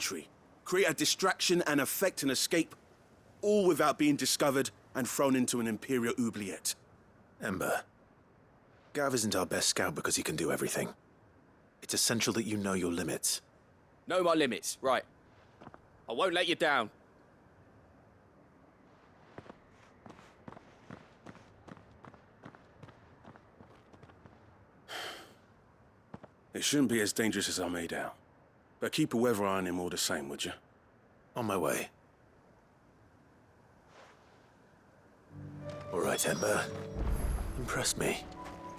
tree. Create a distraction and effect an escape, all without being discovered and thrown into an Imperial oubliette. Ember, Gav isn't our best scout because he can do everything. It's essential that you know your limits. Know my limits, right. I won't let you down. It shouldn't be as dangerous as I made out. But keep a weather eye on him all the same, would you? On my way. All right, Ember. Impress me.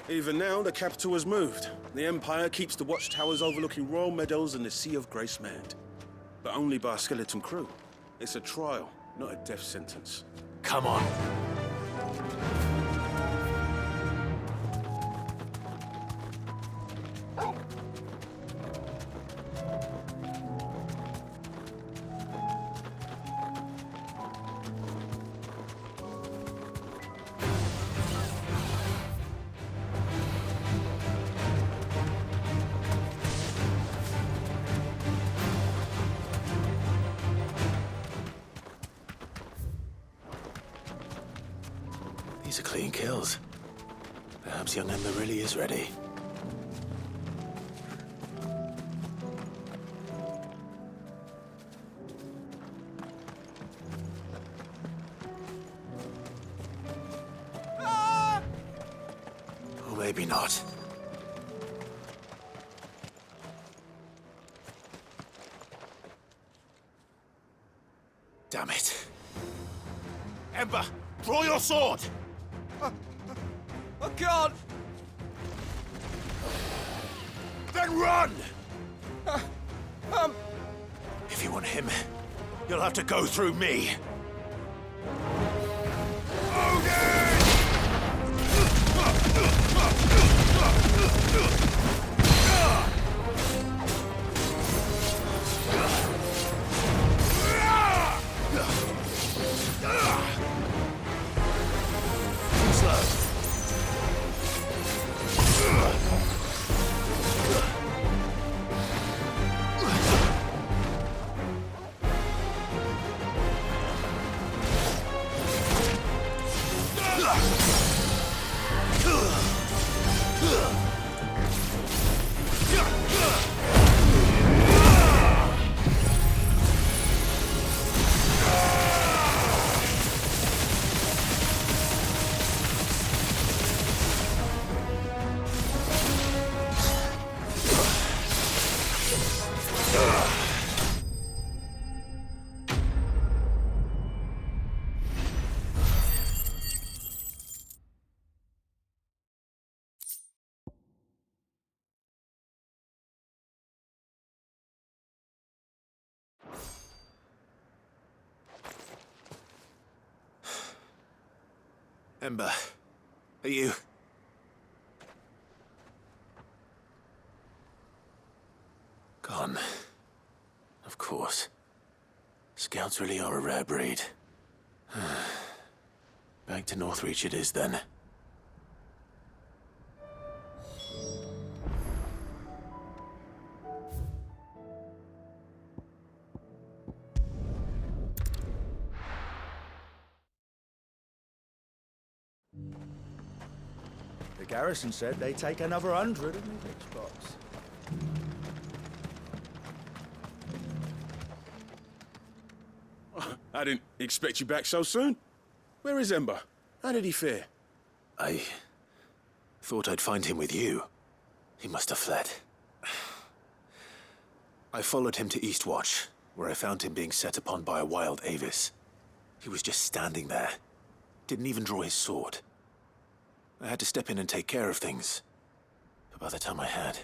Even now, the capital has moved. The Empire keeps the watchtowers overlooking royal meadows and the Sea of Grace manned. But only by a skeleton crew. It's a trial, not a death sentence. Come on. These are clean kills. Perhaps young Ember really is ready. Or maybe not. Damn it. Ember, draw your sword! I can't! Then run! If you want him, you'll have to go through me. Ember, are you... Gone. Of course. Scouts really are a rare breed. Back to Northreach it is, then. The garrison said they'd take another 100 in the next box. I didn't expect you back so soon. Where is Ember? How did he fare? I thought I'd find him with you. He must have fled. I followed him to Eastwatch, where I found him being set upon by a wild Avis. He was just standing there. Didn't even draw his sword. I had to step in and take care of things. But by the time I had,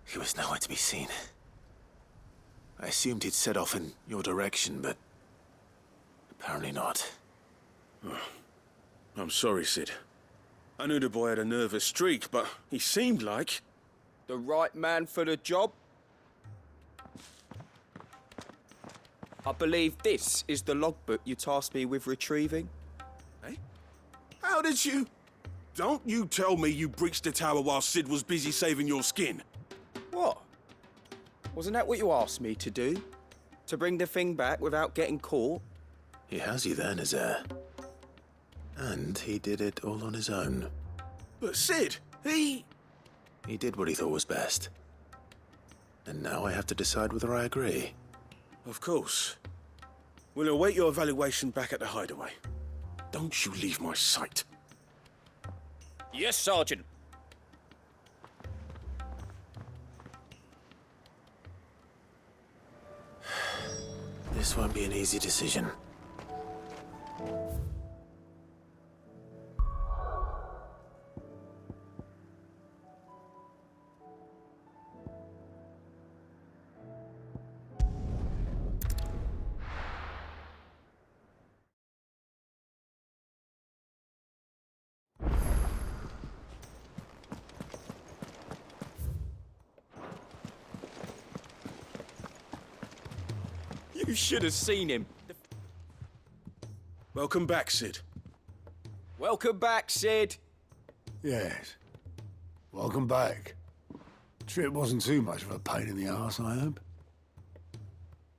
he was nowhere to be seen. I assumed he'd set off in your direction, but apparently not. I'm sorry, Sid. I knew the boy had a nervous streak, but he seemed like... The right man for the job? I believe this is the logbook you tasked me with retrieving. Eh? How did you... Don't you tell me you breached the tower while Sid was busy saving your skin. What? Wasn't that what you asked me to do? To bring the thing back without getting caught? He has you then, his heir. And he did it all on his own. But Sid, he did what he thought was best. And now I have to decide whether I agree. Of course. We'll await your evaluation back at the hideaway. Don't you leave my sight. Yes, Sergeant. This won't be an easy decision. You should have seen him. Welcome back, Sid. Welcome back, Sid. Yes. Welcome back. Trip wasn't too much of a pain in the arse, I hope.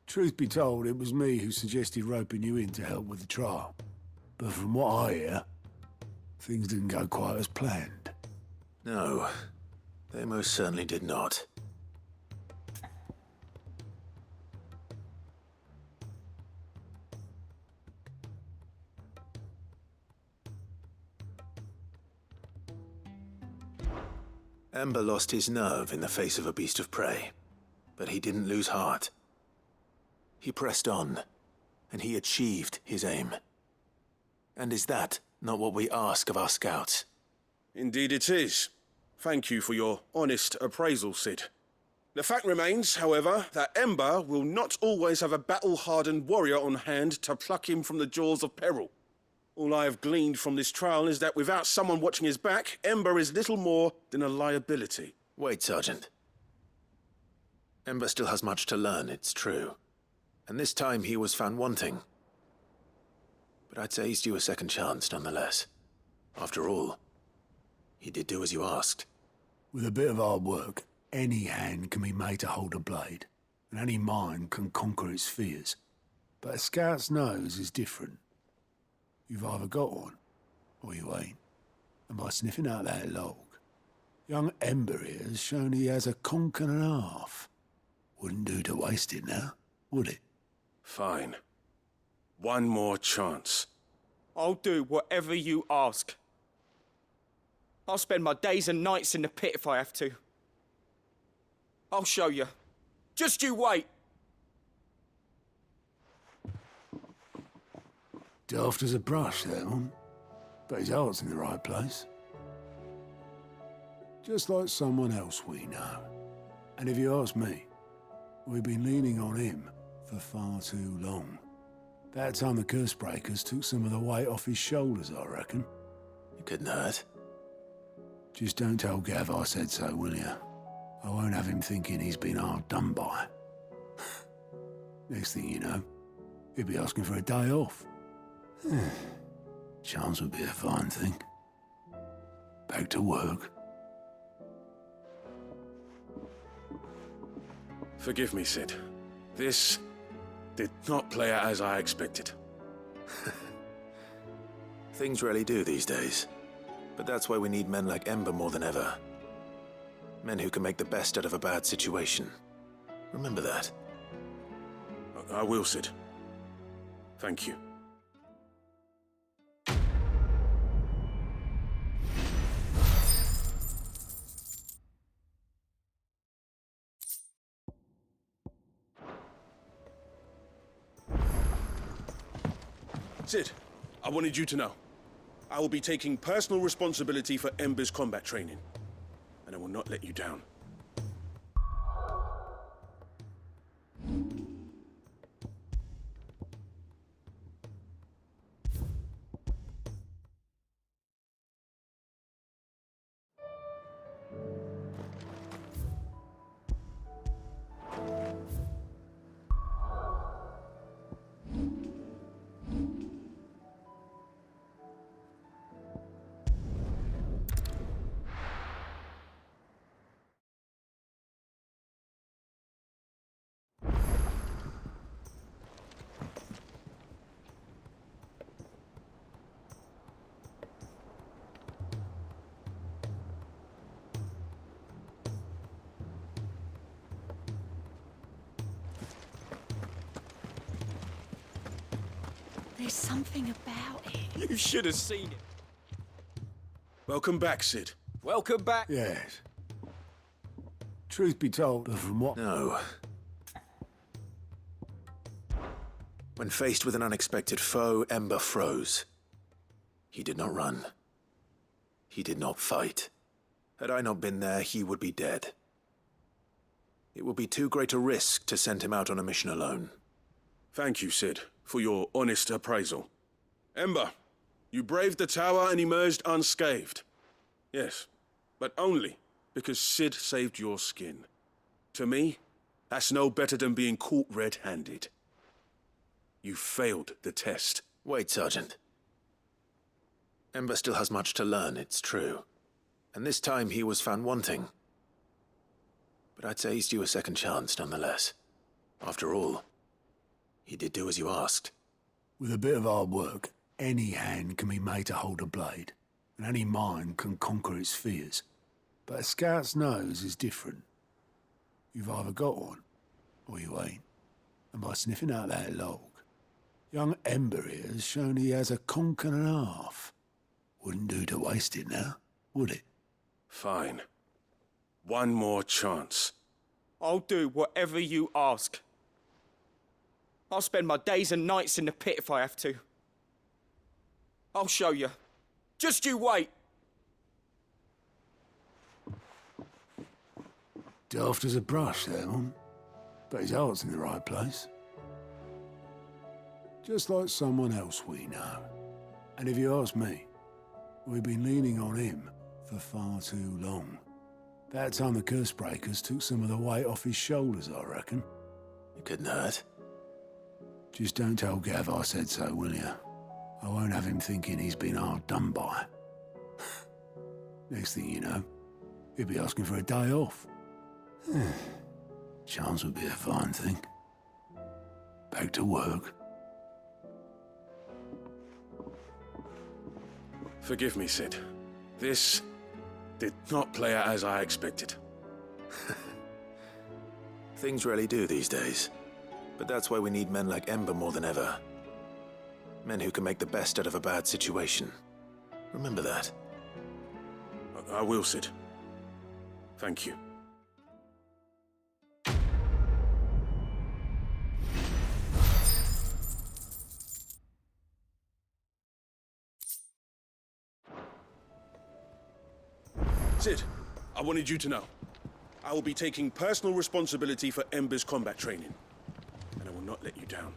Truth be told, it was me who suggested roping you in to help with the trial. But from what I hear, things didn't go quite as planned. No, they most certainly did not. Ember lost his nerve in the face of a beast of prey, but he didn't lose heart. He pressed on, and he achieved his aim. And is that not what we ask of our scouts? Indeed it is. Thank you for your honest appraisal, Sid. The fact remains, however, that Ember will not always have a battle-hardened warrior on hand to pluck him from the jaws of peril. All I have gleaned from this trial is that without someone watching his back, Ember is little more than a liability. Wait, Sergeant. Ember still has much to learn, it's true. And this time he was found wanting. But I'd say he's due a second chance, nonetheless. After all, he did do as you asked. With a bit of hard work, any hand can be made to hold a blade, and any mind can conquer its fears. But a scout's nose is different. You've either got one, or you ain't. And by sniffing out that log, young Ember here has shown he has a conch and a half. Wouldn't do to waste it now, would it? Fine. One more chance. I'll do whatever you ask. I'll spend my days and nights in the pit if I have to. I'll show you. Just you wait. Daft as a brush, that one. But his heart's in the right place. Just like someone else we know. And if you ask me, we've been leaning on him for far too long. That time the curse breakers took some of the weight off his shoulders, I reckon. It couldn't hurt. Just don't tell Gav I said so, will you? I won't have him thinking he's been hard done by. Next thing you know, he'll be asking for a day off. Chance would be a fine thing. Back to work. Forgive me, Sid. This did not play out as I expected. Things really do these days. But that's why we need men like Ember more than ever. Men who can make the best out of a bad situation. Remember that. I will, Sid. Thank you. Sid, I wanted you to know. I will be taking personal responsibility for Ember's combat training, and I will not let you down. There's something about it. You should have seen it. Welcome back, Sid. Welcome back. Yes. Truth be told, from what... No. When faced with an unexpected foe, Ember froze. He did not run. He did not fight. Had I not been there, he would be dead. It would be too great a risk to send him out on a mission alone. Thank you, Sid, for your honest appraisal. Ember, you braved the tower and emerged unscathed. Yes, but only because Sid saved your skin. To me, that's no better than being caught red-handed. You failed the test. Wait, Sergeant. Ember still has much to learn, it's true. And this time he was found wanting. But I'd say he's due a second chance, nonetheless. After all, he did do as you asked. With a bit of hard work, any hand can be made to hold a blade, and any mind can conquer its fears. But a scout's nose is different. You've either got one, or you ain't. And by sniffing out that log, young Ember here has shown he has a conk and a half. Wouldn't do to waste it now, would it? Fine. One more chance. I'll do whatever you ask. I'll spend my days and nights in the pit if I have to. I'll show you. Just you wait. Daft as a brush, that one. But his heart's in the right place. Just like someone else we know. And if you ask me, we've been leaning on him for far too long. That time the curse breakers took some of the weight off his shoulders, I reckon. It couldn't hurt. Just don't tell Gav I said so, will you? I won't have him thinking he's been hard done by. Next thing you know, he'll be asking for a day off. Chance would be a fine thing. Back to work. Forgive me, Sid. This did not play out as I expected. Things rarely do these days. But that's why we need men like Ember more than ever. Men who can make the best out of a bad situation. Remember that. I will, Sid. Thank you. Sid, I wanted you to know. I will be taking personal responsibility for Ember's combat training. And I will not let you down.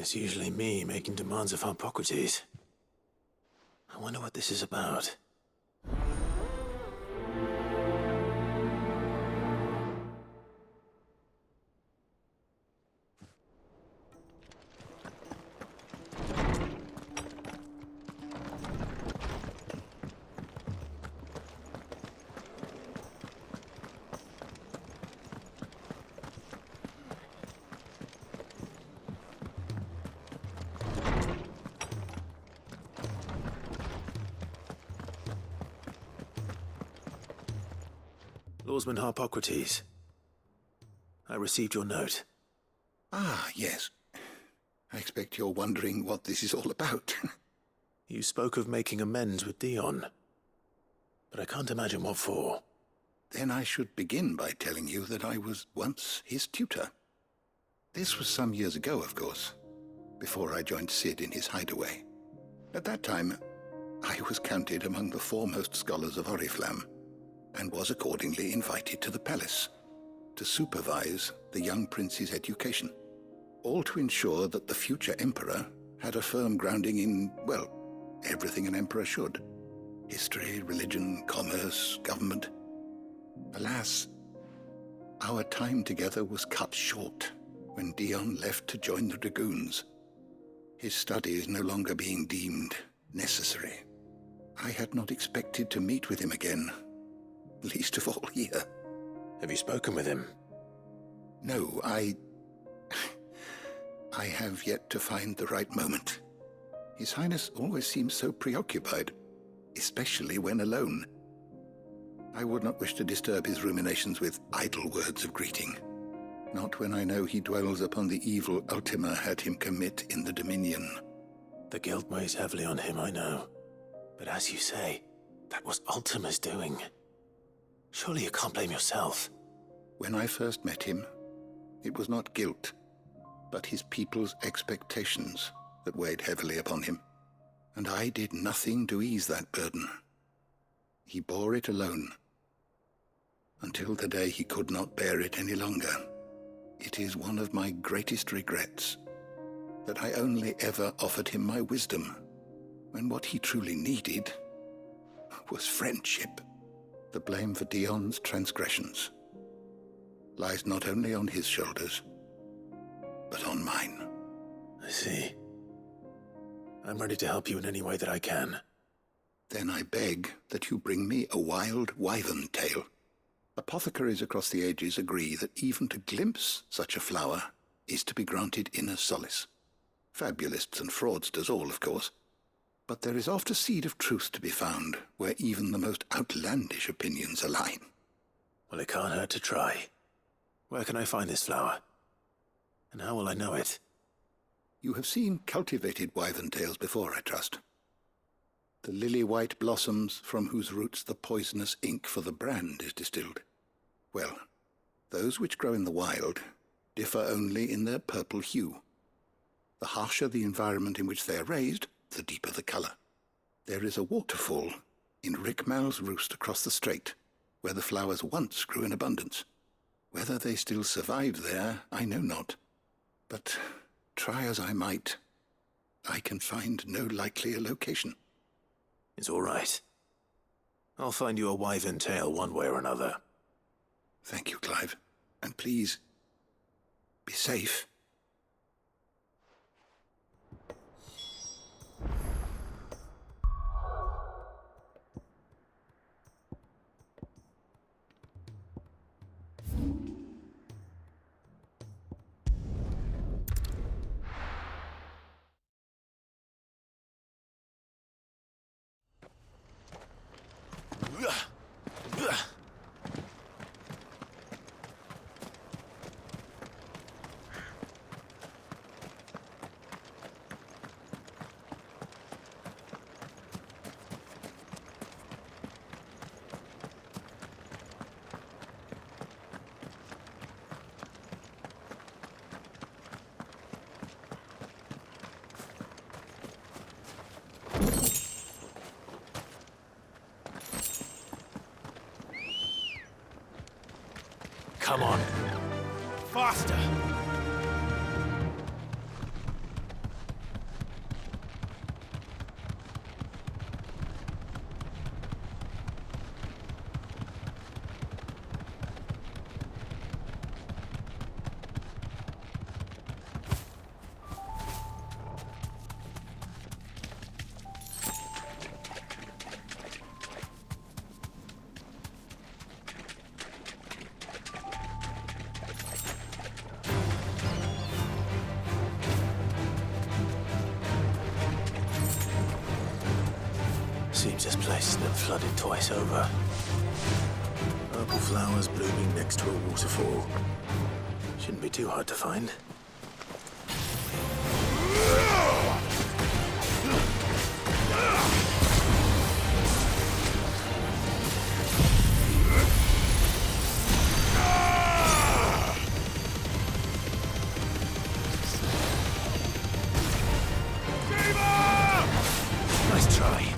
It's usually me making demands of Hippocrates. I wonder what this is about. Lawsman Hippocrates, I received your note. Ah, yes. I expect you're wondering what this is all about. You spoke of making amends with Dion, but I can't imagine what for. Then I should begin by telling you that I was once his tutor. This was some years ago, of course, before I joined Sid in his hideaway. At that time, I was counted among the foremost scholars of Oriflamme, and was accordingly invited to the palace to supervise the young prince's education, all to ensure that the future emperor had a firm grounding in, well, everything an emperor should. History, religion, commerce, government. Alas, our time together was cut short when Dion left to join the Dragoons, his studies no longer being deemed necessary. I had not expected to meet with him again, least of all here. Have you spoken with him? No, I have yet to find the right moment. His Highness always seems so preoccupied, especially when alone. I would not wish to disturb his ruminations with idle words of greeting, not when I know he dwells upon the evil Ultima had him commit in the Dominion. The guilt weighs heavily on him, I know. But as you say, that was Ultima's doing. Surely you can't blame yourself. When I first met him, it was not guilt, but his people's expectations that weighed heavily upon him, and I did nothing to ease that burden. He bore it alone, until the day he could not bear it any longer. It is one of my greatest regrets that I only ever offered him my wisdom, when what he truly needed was friendship. The blame for Dion's transgressions lies not only on his shoulders, but on mine. I see. I'm ready to help you in any way that I can. Then I beg that you bring me a wild wyvern tail. Apothecaries across the ages agree that even to glimpse such a flower is to be granted inner solace. Fabulists and fraudsters all, of course. But there is oft a seed of truth to be found where even the most outlandish opinions align. Well, it can't hurt to try. Where can I find this flower? And how will I know it? You have seen cultivated wyvern tails before, I trust. The lily-white blossoms from whose roots the poisonous ink for the brand is distilled. Well, those which grow in the wild differ only in their purple hue. The harsher the environment in which they are raised, the deeper the color. There is a waterfall in Rickmal's roost across the strait, where the flowers once grew in abundance. Whether they still survive there, I know not. But try as I might, I can find no likelier location. It's all right. I'll find you a wyvern tail one way or another. Thank you, Clive. And please, be safe. Come on. Faster! Seems this place has been flooded twice over. Purple flowers blooming next to a waterfall. Shouldn't be too hard to find. Nice try.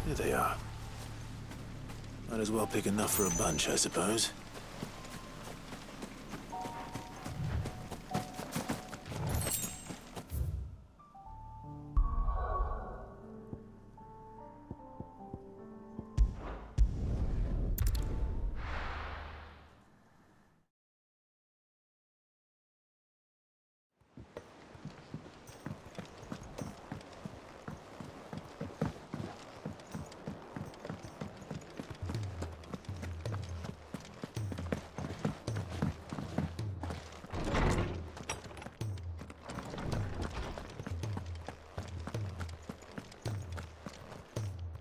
Here they are. Might as well pick enough for a bunch, I suppose.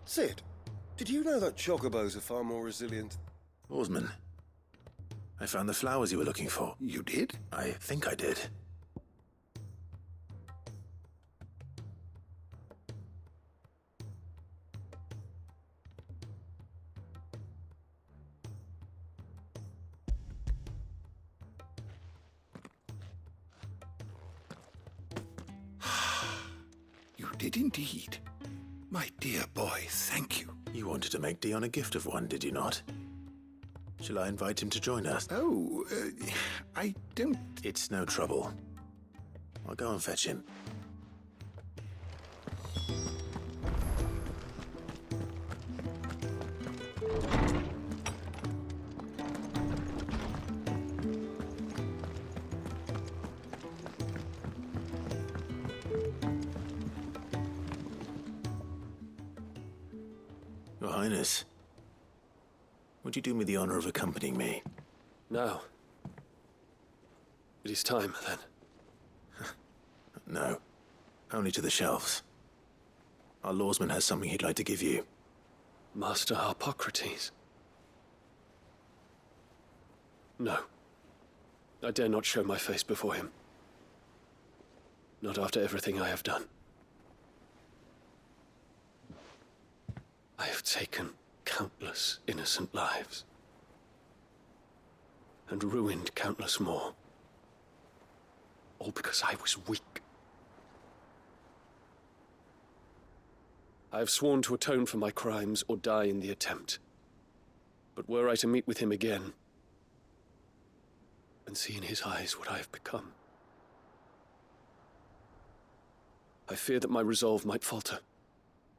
Sid, did you know that chocobos are far more resilient? Oarsman, I found the flowers you were looking for. You did? I think I did. You did indeed. My dear boy, thank you. You wanted to make Dion a gift of one, did you not? Shall I invite him to join us? Oh, I don't... It's no trouble. I'll go and fetch him. Your Highness, would you do me the honor of accompanying me? No. It is time, then. No, only to the shelves. Our lawsman has something he'd like to give you. Master Harpocrates. No. I dare not show my face before him. Not after everything I have done. I have taken countless innocent lives. And ruined countless more. All because I was weak. I have sworn to atone for my crimes or die in the attempt. But were I to meet with him again, and see in his eyes what I have become, I fear that my resolve might falter.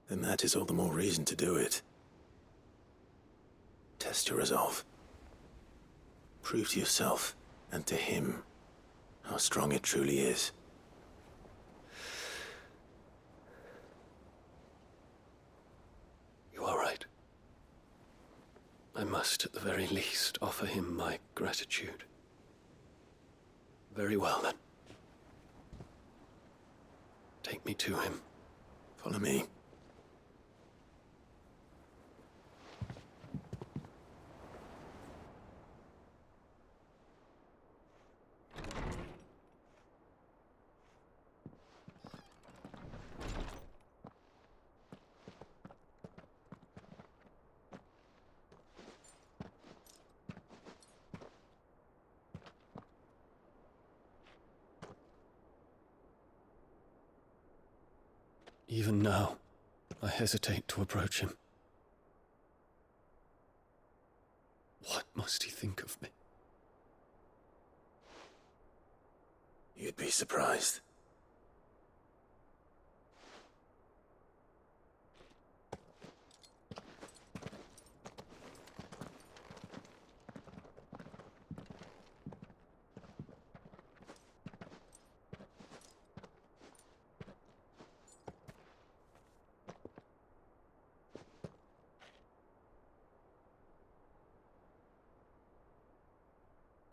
Then that is all the more reason to do it. Test your resolve. Prove to yourself, and to him, how strong it truly is. You are right. I must, at the very least, offer him my gratitude. Very well, then. Take me to him. Follow me. Even now, I hesitate to approach him. What must he think of me? You'd be surprised.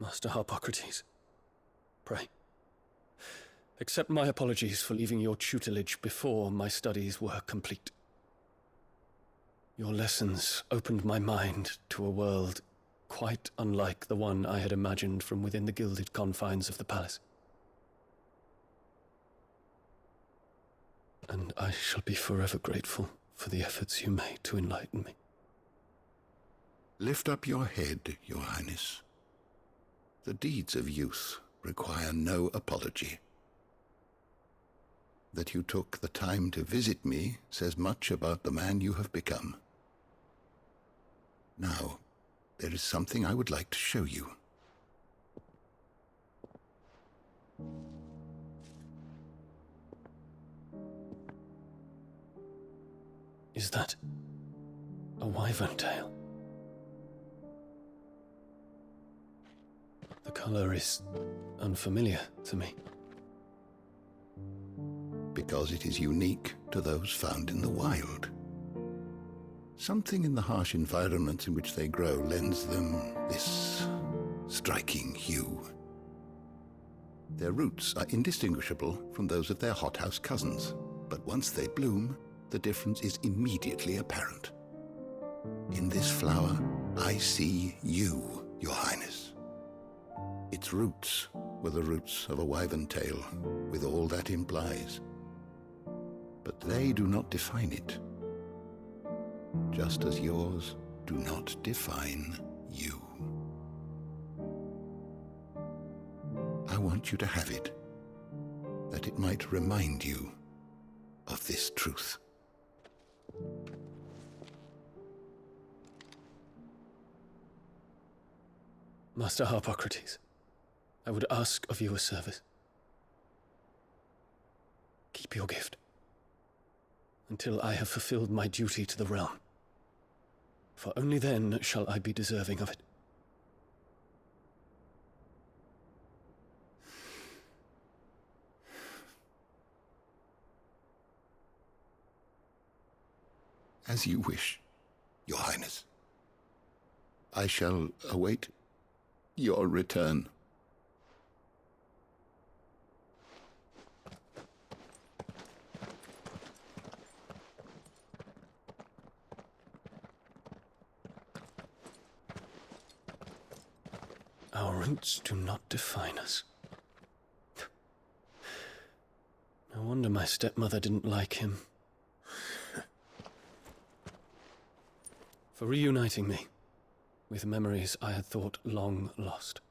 Master Harpocrates, pray, accept my apologies for leaving your tutelage before my studies were complete. Your lessons opened my mind to a world quite unlike the one I had imagined from within the gilded confines of the palace. And I shall be forever grateful for the efforts you made to enlighten me. Lift up your head, Your Highness. The deeds of youth require no apology. That you took the time to visit me says much about the man you have become. Now, there is something I would like to show you. Is that a wyvern tail? The color is unfamiliar to me. Because it is unique to those found in the wild. Something in the harsh environment in which they grow lends them this striking hue. Their roots are indistinguishable from those of their hothouse cousins, but once they bloom, the difference is immediately apparent. In this flower, I see you, Your Highness. Its roots were the roots of a wyvern tail, with all that implies. But they do not define it, just as yours do not define you. I want you to have it, that it might remind you of this truth. Master Harpocrates, I would ask of you a service. Keep your gift until I have fulfilled my duty to the realm, for only then shall I be deserving of it. As you wish, Your Highness. I shall await your return. Our roots do not define us. No wonder my stepmother didn't like him. For reuniting me with memories I had thought long lost.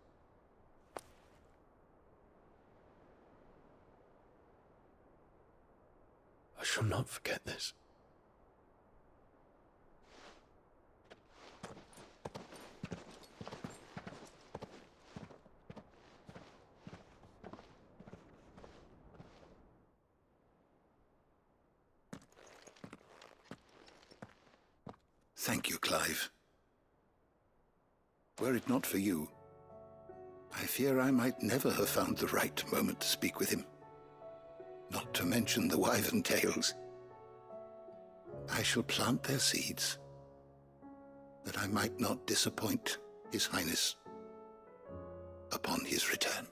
I shall not forget this. Thank you, Clive. Were it not for you, I fear I might never have found the right moment to speak with him. Not to mention the wyvern tales. I shall plant their seeds, that I might not disappoint His Highness upon his return.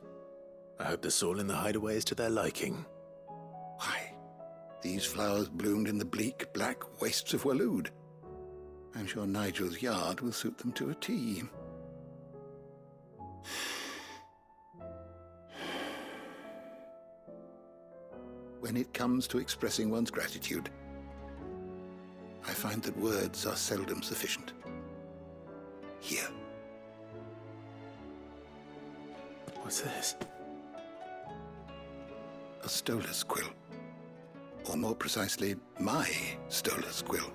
I hope the soil in the hideaway is to their liking. Why, these flowers bloomed in the bleak, black wastes of Waloed. I'm sure Nigel's yard will suit them to a T. When it comes to expressing one's gratitude, I find that words are seldom sufficient. Here. What's this? A stolas quill, or more precisely, my Stolas quill.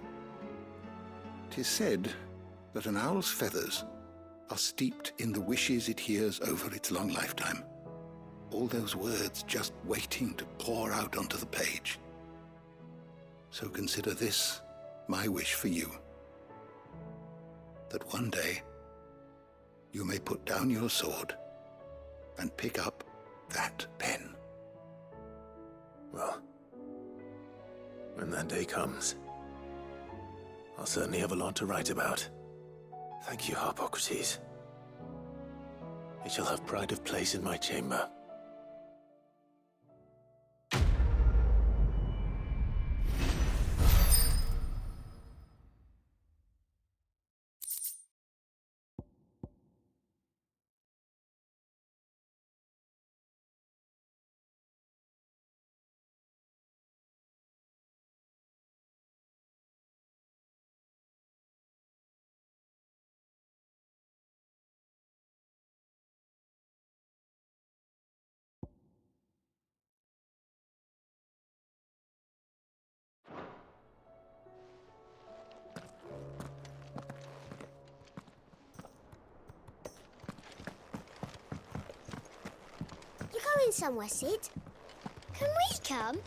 'Tis said that an owl's feathers are steeped in the wishes it hears over its long lifetime. All those words just waiting to pour out onto the page. So consider this my wish for you. That one day you may put down your sword and pick up that pen. Well, when that day comes, I'll certainly have a lot to write about. Thank you, Harpocrates. It shall have pride of place in my chamber. You're going somewhere, Sid? Can we come?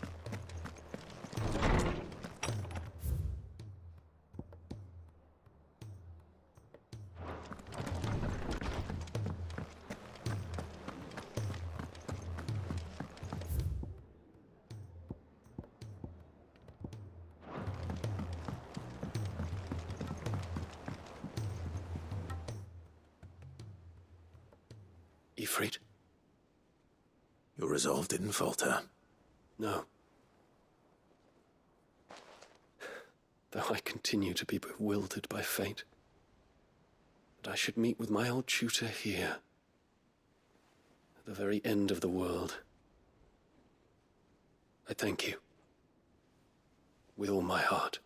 Ifrit? Your resolve didn't falter. No. Though I continue to be bewildered by fate. That I should meet with my old tutor here, at the very end of the world. I thank you, with all my heart,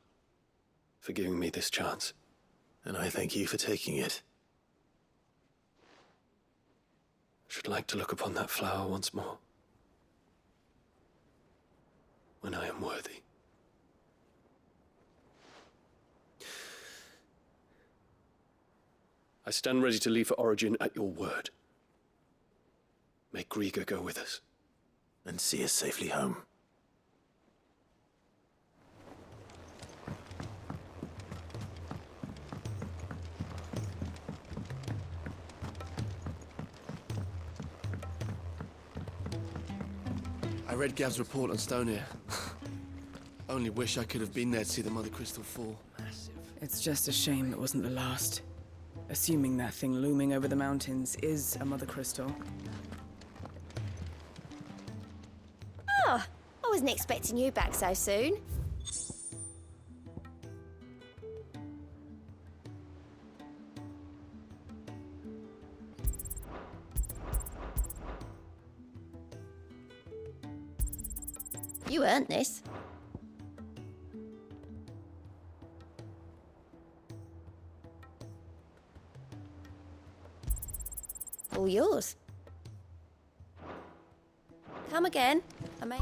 for giving me this chance. And I thank you for taking it. I should like to look upon that flower once more, when I am worthy. I stand ready to leave for Origin at your word. May Grieger go with us. And see us safely home. I read Gav's report on Stonehere. Only wish I could have been there to see the Mother Crystal fall. It's just a shame it wasn't the last. Assuming that thing looming over the mountains is a Mother Crystal. Oh, I wasn't expecting you back so soon. You earned this. All yours. Come again. I may...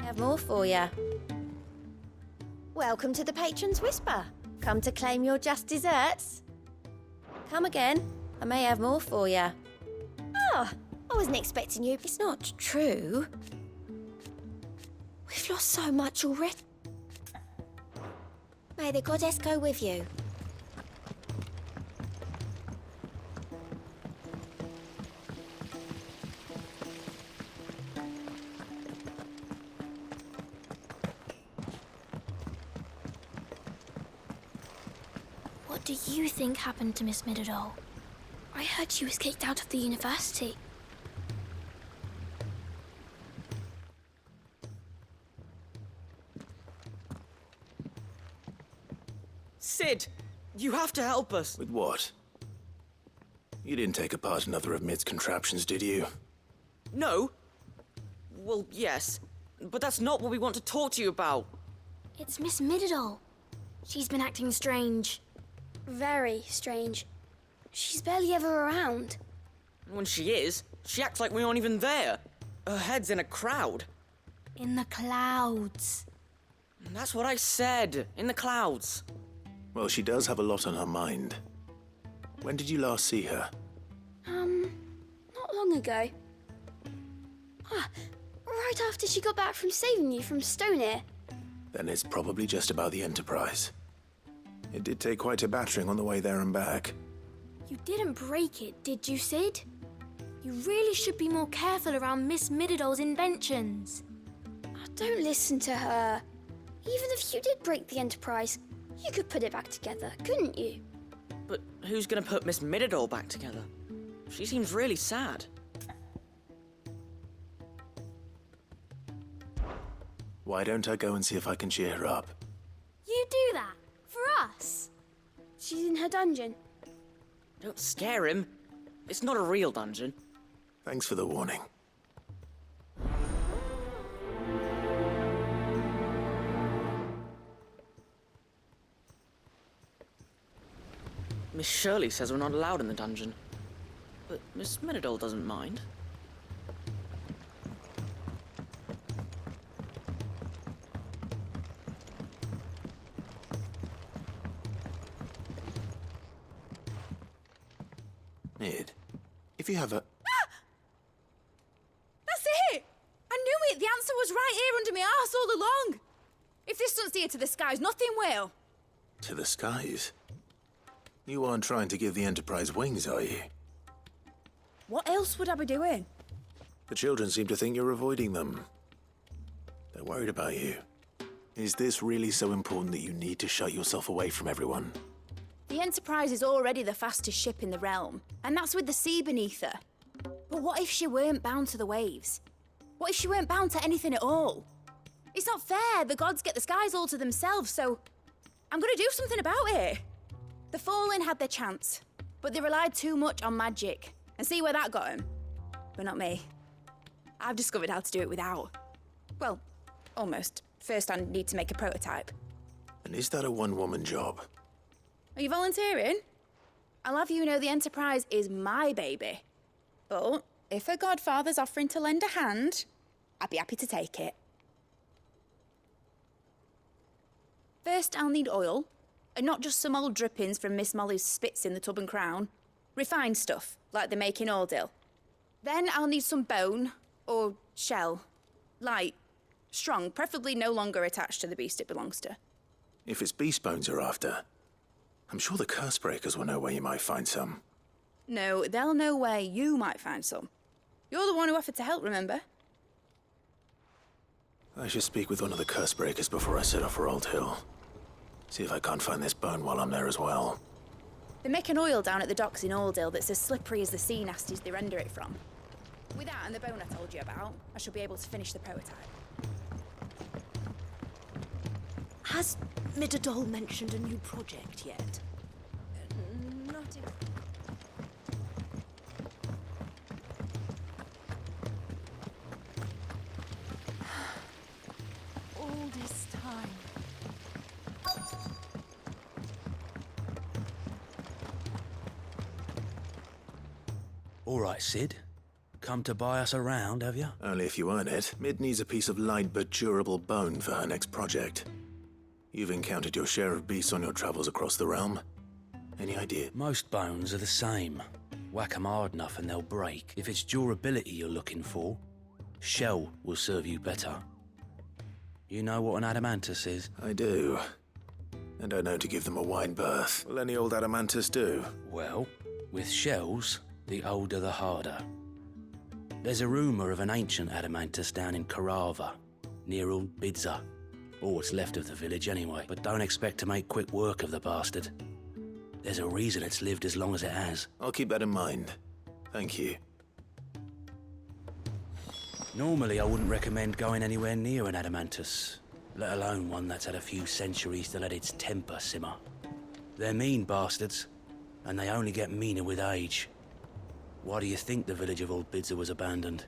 have more for you. Welcome to the Patron's Whisper. Come to claim your just desserts? Come again. I may have more for you. Oh, I wasn't expecting you. It's not true. We've lost so much already. May the goddess go with you. What do you think happened to Miss Middledole? I heard she was kicked out of the university. Sid, you have to help us. With what? You didn't take apart another of Mid's contraptions, did you? No. Well, yes. But that's not what we want to talk to you about. It's Miss Middledole. She's been acting strange. Very strange. She's barely ever around. When she is, she acts like we aren't even there. Her head's in a crowd. In the clouds. That's what I said. In the clouds. Well, she does have a lot on her mind. When did you last see her? Not long ago. Right after she got back from saving you from Stonehenge. Then it's probably just about the Enterprise. It did take quite a battering on the way there and back. You didn't break it, did you, Sid? You really should be more careful around Miss Middledole's inventions. Don't listen to her. Even if you did break the Enterprise, you could put it back together, couldn't you? But who's gonna put Miss Middledole back together? She seems really sad. Why don't I go and see if I can cheer her up? You do that? For us? She's in her dungeon. Don't scare him. It's not a real dungeon. Thanks for the warning. Miss Shirley says we're not allowed in the dungeon. But Miss Middledole doesn't mind. Mid, if you have a... That's it! I knew it! The answer was right here under my arse all along! If this doesn't steer to the skies, nothing will! To the skies? You aren't trying to give the Enterprise wings, are you? What else would I be doing? The children seem to think you're avoiding them. They're worried about you. Is this really so important that you need to shut yourself away from everyone? The Enterprise is already the fastest ship in the realm, and that's with the sea beneath her. But what if she weren't bound to the waves? What if she weren't bound to anything at all? It's not fair. The gods get the skies all to themselves, so I'm gonna do something about it. The Fallen had their chance, but they relied too much on magic. And see where that got them? But not me. I've discovered how to do it without. Well, almost. First, I need to make a prototype. And is that a one-woman job? Are you volunteering? I'll have you know the Enterprise is my baby. But if her godfather's offering to lend a hand, I'd be happy to take it. First, I'll need oil, and not just some old drippings from Miss Molly's spits in the Tub and Crown. Refined stuff, like they make in Ordil. Then I'll need some bone, or shell. Light, strong, preferably no longer attached to the beast it belongs to. If it's beast bones you're after, I'm sure the curse breakers will know where you might find some. No, they'll know where you might find some. You're the one who offered to help, remember? I should speak with one of the curse breakers before I set off for Old Hill. See if I can't find this bone while I'm there as well. They make an oil down at the docks in Aldale that's as slippery as the sea nasties they render it from. With that and the bone I told you about, I shall be able to finish the prototype. Has Middledole mentioned a new project yet? Not in... All this time. All right, Sid. Come to buy us around, have you? Only if you earn it. Mid needs a piece of light but durable bone for her next project. You've encountered your share of beasts on your travels across the realm. Any idea? Most bones are the same. Whack 'em hard enough and they'll break. If it's durability you're looking for, shell will serve you better. You know what an adamantus is? I do. And I know to give them a wide berth. Will any old adamantus do? Well, with shells, the older the harder. There's a rumour of an ancient adamantus down in Carava, near Old Bidza. Or what's left of the village anyway. But don't expect to make quick work of the bastard. There's a reason it's lived as long as it has. I'll keep that in mind. Thank you. Normally I wouldn't recommend going anywhere near an adamantus, let alone one that's had a few centuries to let its temper simmer. They're mean bastards, and they only get meaner with age. Why do you think the village of Old Bidza was abandoned?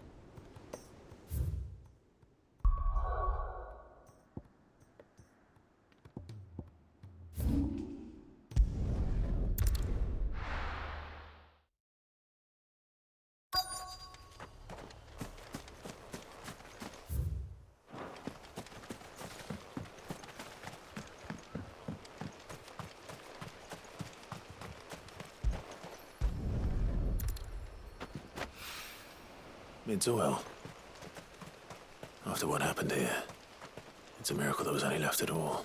It's well. After what happened here, it's a miracle there was any left at all.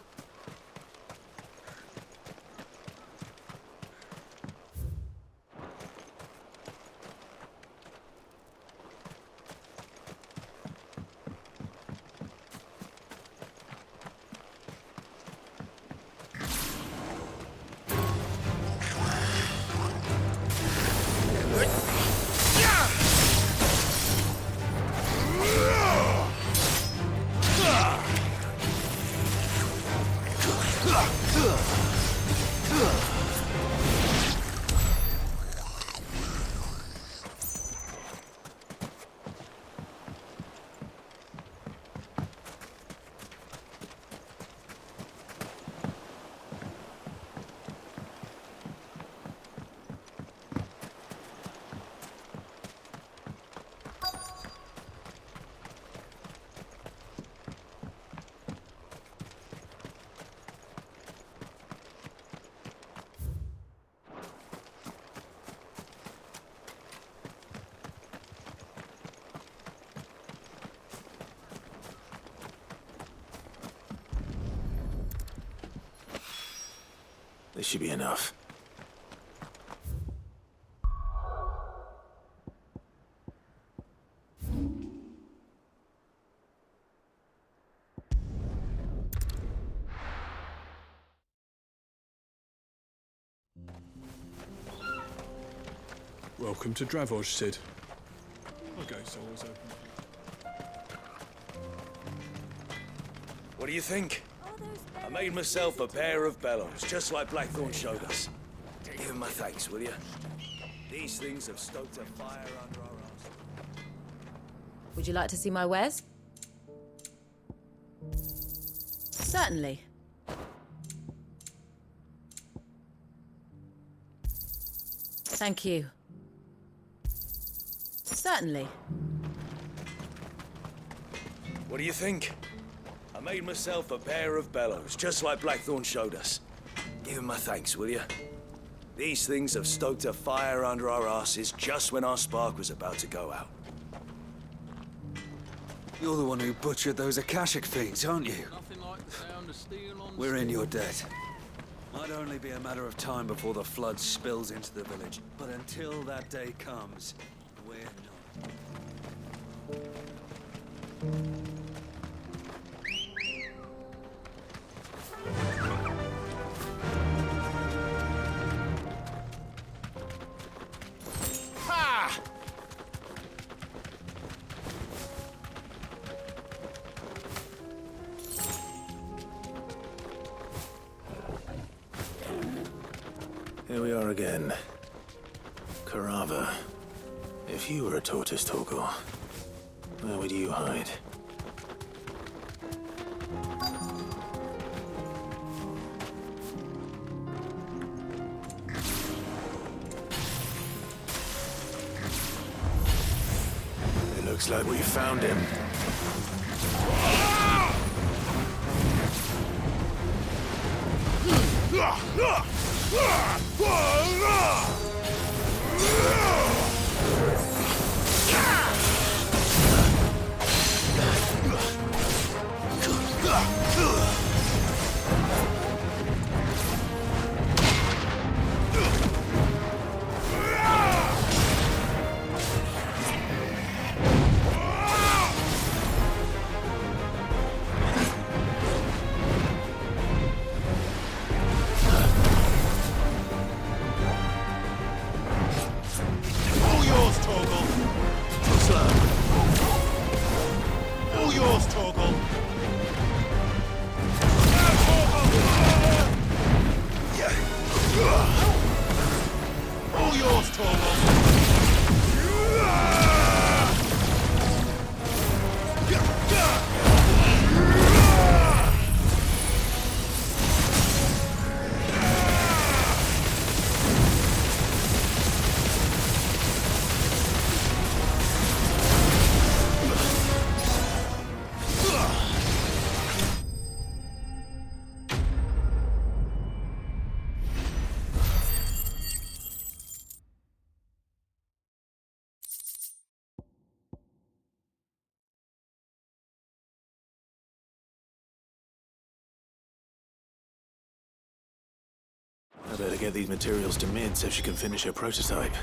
This should be enough. Welcome to Dravoj, Sid. Our gate's always open. What do you think? I made myself a pair of bellows, just like Blackthorn showed us. Give him my thanks, will you? These things have stoked a fire under our arse. Would you like to see my wares? Certainly. Thank you. Certainly. What do you think? I made myself a pair of bellows, just like Blackthorn showed us. Give him my thanks, will you? These things have stoked a fire under our asses just when our spark was about to go out. You're the one who butchered those Akashic fiends, aren't you? We're in your debt. Might only be a matter of time before the flood spills into the village. But until that day comes, we're not. Ha! Here we are again. Carava. If you were a tortoise, Torgor, where would you hide? It looks like we found him. I better get these materials to Mid so she can finish her prototype.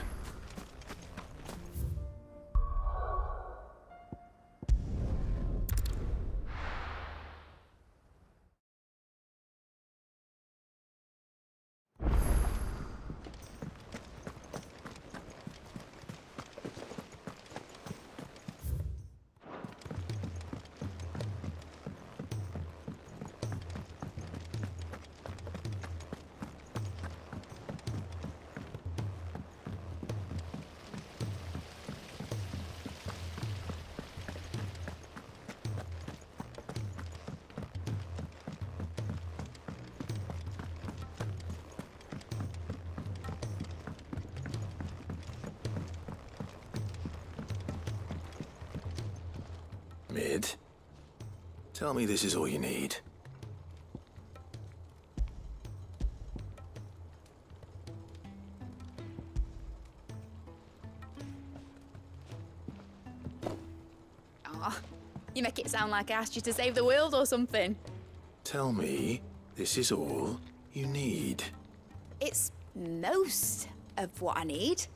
Mid, tell me this is all you need. Aw, you make it sound like I asked you to save the world or something. Tell me this is all you need. It's most of what I need.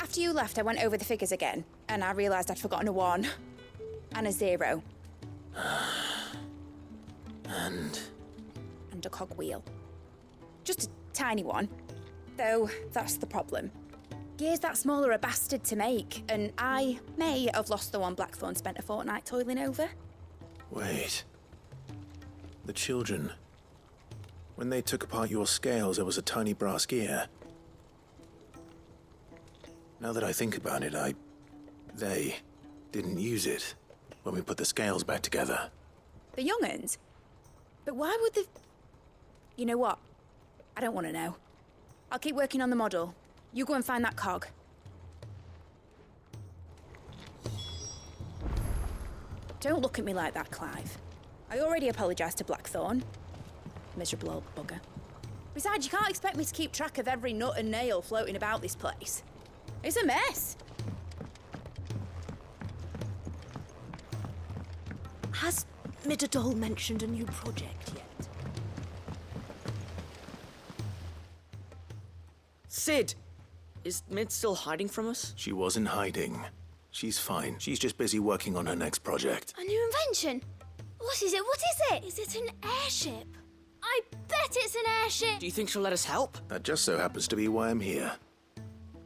After you left, I went over the figures again, and I realised I'd forgotten a 1 and a 0. And a cogwheel. Just a tiny one. Though, that's the problem. Gears that small are a bastard to make, and I may have lost the one Blackthorn spent a fortnight toiling over. wait. The children. When they took apart your scales, there was a tiny brass gear. Now that I think about it, they didn't use it when we put the scales back together. The young'uns? But why would the... You know what? I don't want to know. I'll keep working on the model. You go and find that cog. Don't look at me like that, Clive. I already apologised to Blackthorn. Miserable old bugger. Besides, you can't expect me to keep track of every nut and nail floating about this place. It's a mess. Has Midadol mentioned a new project yet? Sid! Is Mid still hiding from us? She wasn't hiding. She's fine. She's just busy working on her next project. A new invention? What is it? What is it? Is it an airship? I bet it's an airship! Do you think she'll let us help? That just so happens to be why I'm here.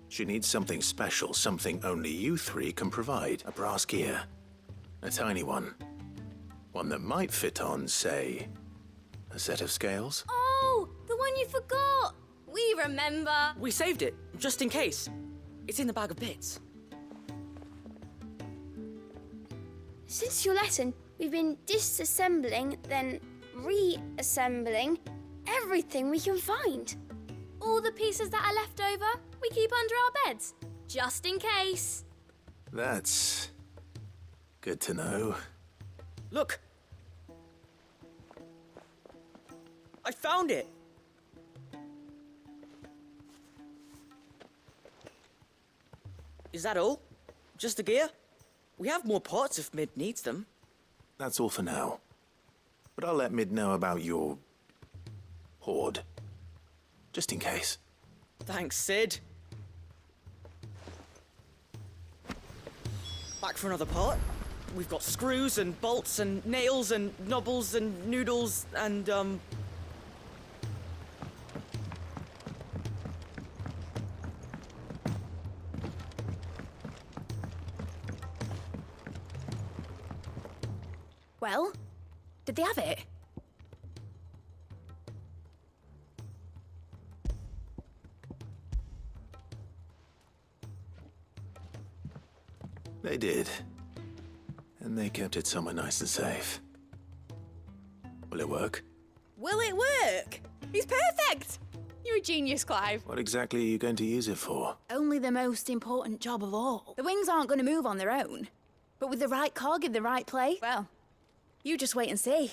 She needs something special, something only you three can provide. A brass gear. A tiny one. One that might fit on, say, a set of scales. Oh, the one you forgot! We remember! We saved it, just in case. It's in the bag of bits. Since your lesson, we've been disassembling, then reassembling everything we can find. All the pieces that are left over, we keep under our beds, just in case. That's good to know. Look! I found it! Is that all? Just the gear? We have more parts if Mid needs them. That's all for now. But I'll let Mid know about your... hoard. Just in case. Thanks, Sid. Back for another part? We've got screws and bolts and nails and knobbles and noodles and, Well, did they have it? They did. And they kept it somewhere nice and safe. Will it work? Will it work? He's perfect! You're a genius, Clive. What exactly are you going to use it for? Only the most important job of all. The wings aren't going to move on their own. But with the right cog in the right place, well, you just wait and see.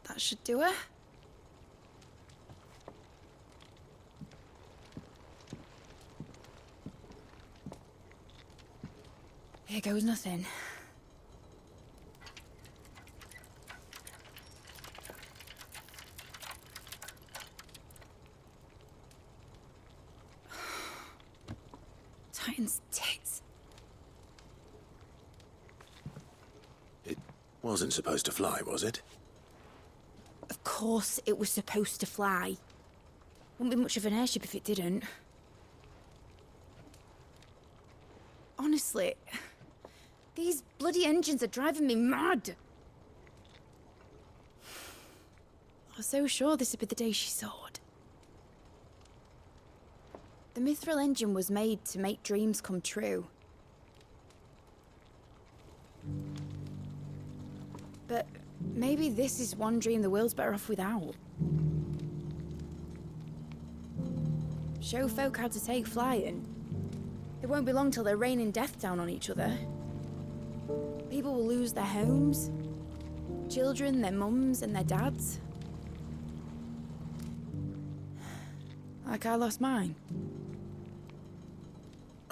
That should do it. Here goes nothing. Titan's tits. It wasn't supposed to fly, was it? Of course it was supposed to fly. Wouldn't be much of an airship if it didn't. Honestly, these bloody engines are driving me mad. I was so sure this would be the day she soared. The Mithril engine was made to make dreams come true. But maybe this is one dream the world's better off without. Show folk how to take flying. It won't be long till they're raining death down on each other. People will lose their homes, children, their mums and their dads. Like I lost mine.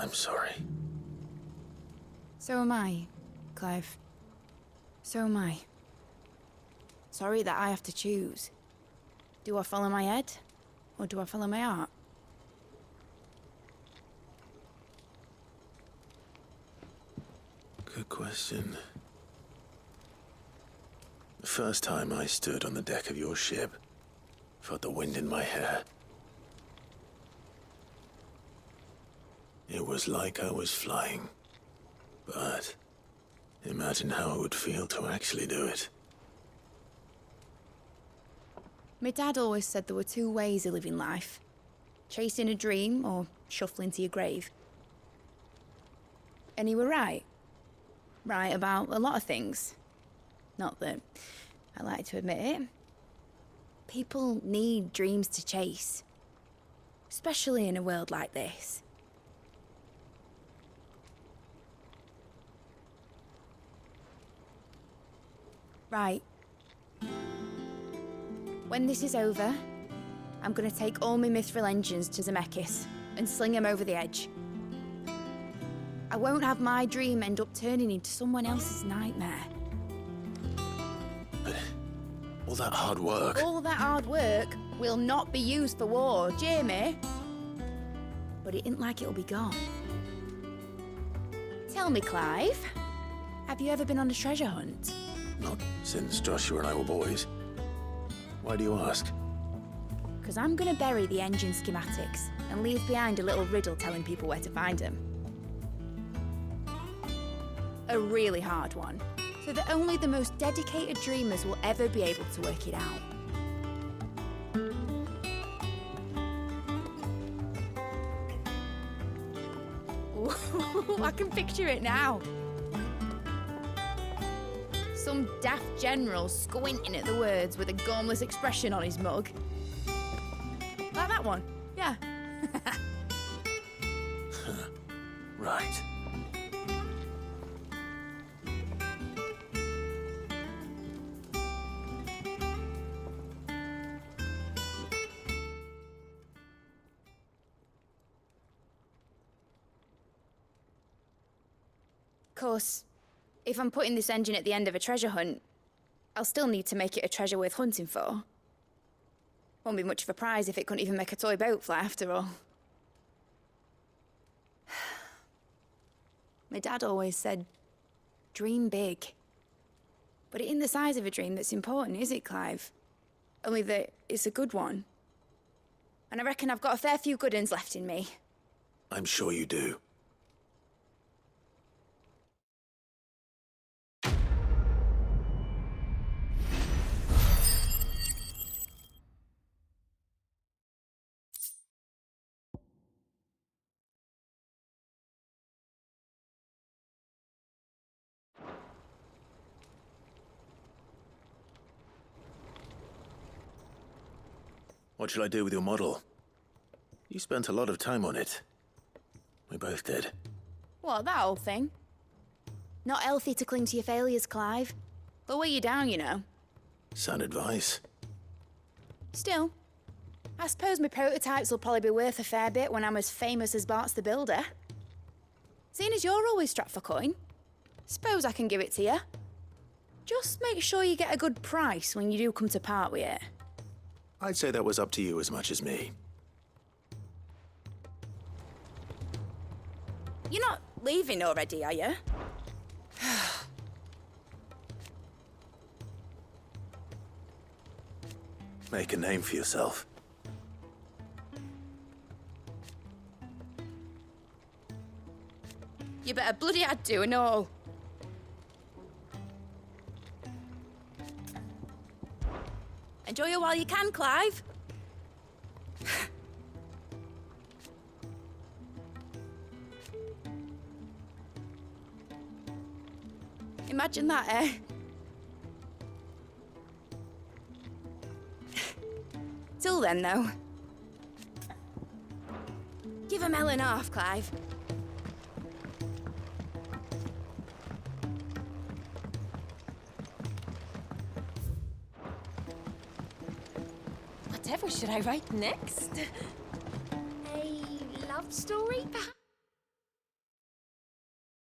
I'm sorry. So am I, Clive. So am I. Sorry that I have to choose. Do I follow my head, or do I follow my heart? Good question. The first time I stood on the deck of your ship, felt the wind in my hair. It was like I was flying. But imagine how it would feel to actually do it. My dad always said there were two ways of living life. Chasing a dream or shuffling to your grave. And he were right. Right about a lot of things. Not that I like to admit it. People need dreams to chase. Especially in a world like this. Right. When this is over, I'm gonna take all my Mithril engines to Zemeckis and sling them over the edge. I won't have my dream end up turning into someone else's nightmare. But all that hard work... All that hard work will not be used for war, Jamie. But it ain't like it'll be gone. Tell me, Clive, have you ever been on a treasure hunt? Not since Joshua and I were boys. Why do you ask? Because I'm gonna bury the engine schematics and leave behind a little riddle telling people where to find them. A really hard one, so that only the most dedicated dreamers will ever be able to work it out. Ooh, I can picture it now. Some daft general squinting at the words with a gormless expression on his mug. Like that one, yeah. Right. course, if I'm putting this engine at the end of a treasure hunt, I'll still need to make it a treasure worth hunting for. Won't be much of a prize if it couldn't even make a toy boat fly after all. My dad always said, dream big. But it ain't the size of a dream that's important, is it, Clive? Only that it's a good one. And I reckon I've got a fair few good uns left in me. I'm sure you do. What shall I do with your model? You spent a lot of time on it. We both did. What, that old thing? Not healthy to cling to your failures, Clive. They'll weigh you down, you know. Sound advice. Still, I suppose my prototypes will probably be worth a fair bit when I'm as famous as Bart's the Builder. Seeing as you're always strapped for coin, suppose I can give it to you. Just make sure you get a good price when you do come to part with it. I'd say that was up to you as much as me. You're not leaving already, are you? Make a name for yourself. You better bloody had to and all. Enjoy it while you can, Clive. Imagine that, eh? Till then, though. Give a melon half, Clive. Whatever should I write next? A love story, perhaps?